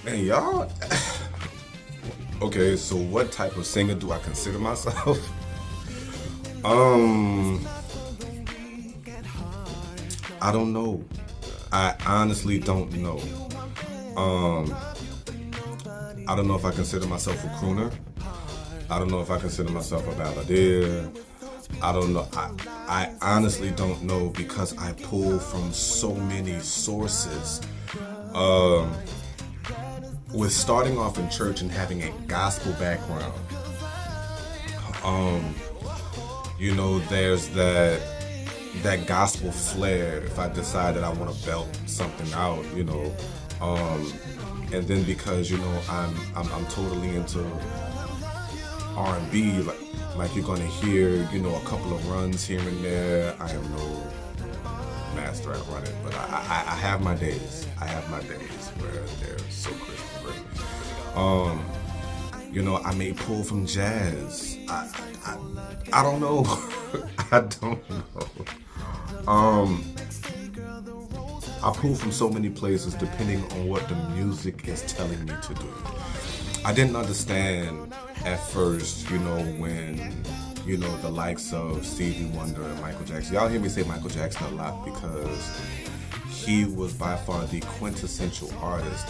Man, y'all. Okay, so what type of singer do I consider myself? Um, I don't know. I honestly don't know. Um, I don't know if I consider myself a crooner. I don't know if I consider myself a balladeer. I don't know. I honestly don't know because I pull from so many sources. Um, with starting off in church and having a gospel background, um, there's that gospel flair. If I decide that I want to belt something out, and then because I'm totally into R&B, like you're gonna hear, a couple of runs here and there. I am no master at running, but I have my days. I have my days where they're so crisp and great. I may pull from jazz. I don't know. I don't know. I pull from so many places depending on what the music is telling me to do. I didn't understand at first, when, the likes of Stevie Wonder and Michael Jackson. Y'all hear me say Michael Jackson a lot because he was by far the quintessential artist,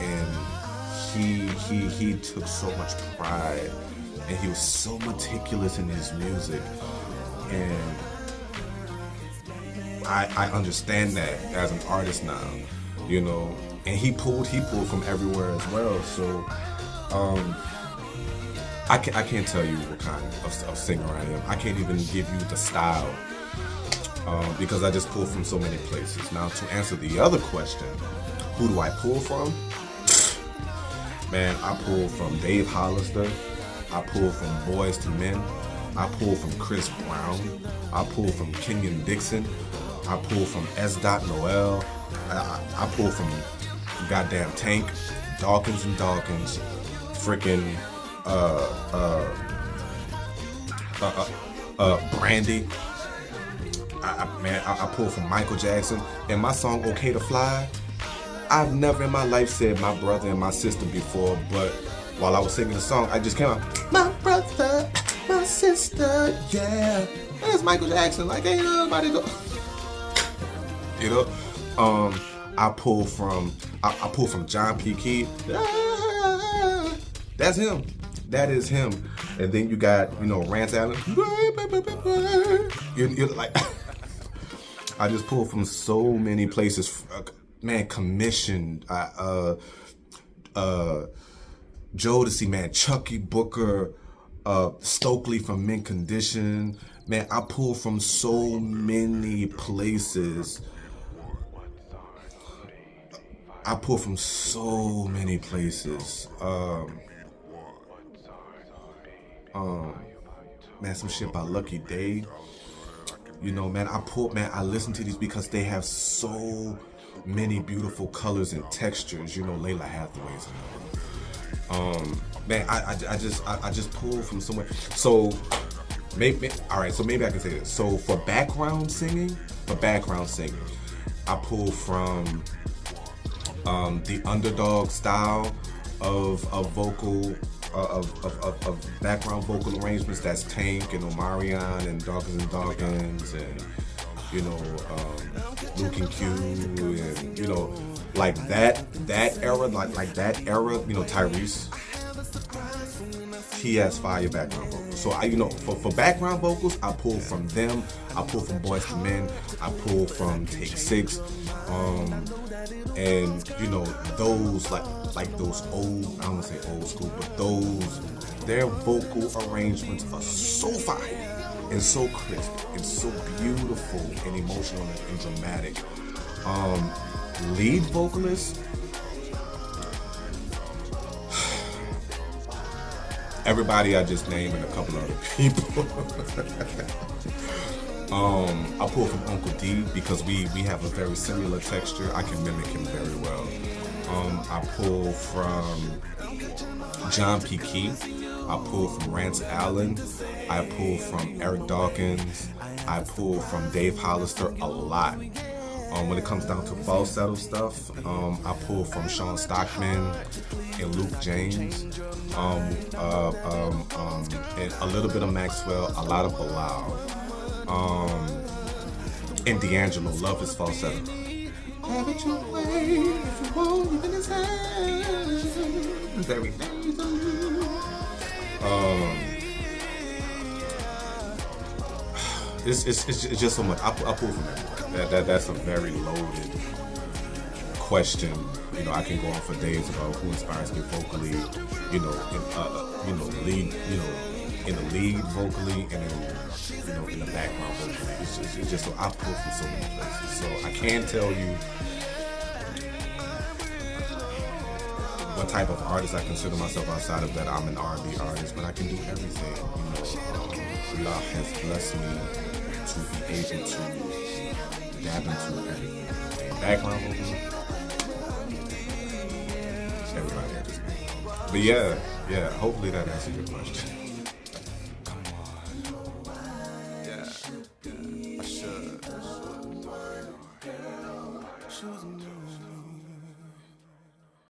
and he took so much pride, and he was so meticulous in his music, and I understand that as an artist now, and he pulled from everywhere as well. So I can't tell you what kind of singer I am. I can't even give you the style because I just pull from so many places. Now, to answer the other question, who do I pull from? Man, I pull from Dave Hollister. I pull from Boyz II Men. I pull from Chris Brown. I pull from Kenyon Dixon. I pull from S. Noel. I pull from goddamn Tank, Dawkins and Dawkins, freaking Brandy. I pull from Michael Jackson. And my song "Okay to Fly," I've never in my life said my brother and my sister before, but while I was singing the song, I just came out, my brother, my sister, yeah. That's Michael Jackson. Like, ain't nobody go. I pull from John P. Key. That's him. That is him. And then you got, Rance Allen. You're like, I just pull from so many places. Man, commissioned. Jodeci, man, Chucky Booker, Stokely from Mint Condition. Man, I pull from so many places. I pull from so many places. Man, some shit by Lucky Day. Man, I listen to these because they have so many beautiful colors and textures. Layla Hathaway's another. Man, I just pull from somewhere. So maybe I can say this. So for background singing, I pull from the underdog style of vocal of background vocal arrangements. That's Tank and Omarion and Dawkins and Luke and Q and like that era, like that era. Tyrese, he has fire background vocals. So for background vocals, I pull from them. I pull from Boyz II Men. I pull from Take Six. And those like those old, I don't want to say old school, but their vocal arrangements are so fire and so crisp and so beautiful and emotional and dramatic. Lead vocalist, everybody I just named and a couple other people. I pull from Uncle D because we have a very similar texture. I can mimic him very well. I pull from John P. Key. I pull from Rance Allen. I pull from Eric Dawkins. I pull from Dave Hollister a lot. When it comes down to falsetto stuff, I pull from Sean Stockman and Luke James, and a little bit of Maxwell, a lot of Bilal, and D'Angelo. Love his falsetto. Have it your way, if you want, you can decide. Everything's on you. It's just so much. I pull from everywhere. That's a very loaded question. You know, I can go on for days about who inspires me vocally. You know, lead. You know, in the lead vocally, and then in the background vocally. It's just so I pull from so many places. So I can tell you what type of artist I consider myself outside of that. I'm an R&B artist, but I can do everything. Allah has blessed me to be able to dab into everything. Background vocals, everybody has. But yeah, hopefully that answers your question.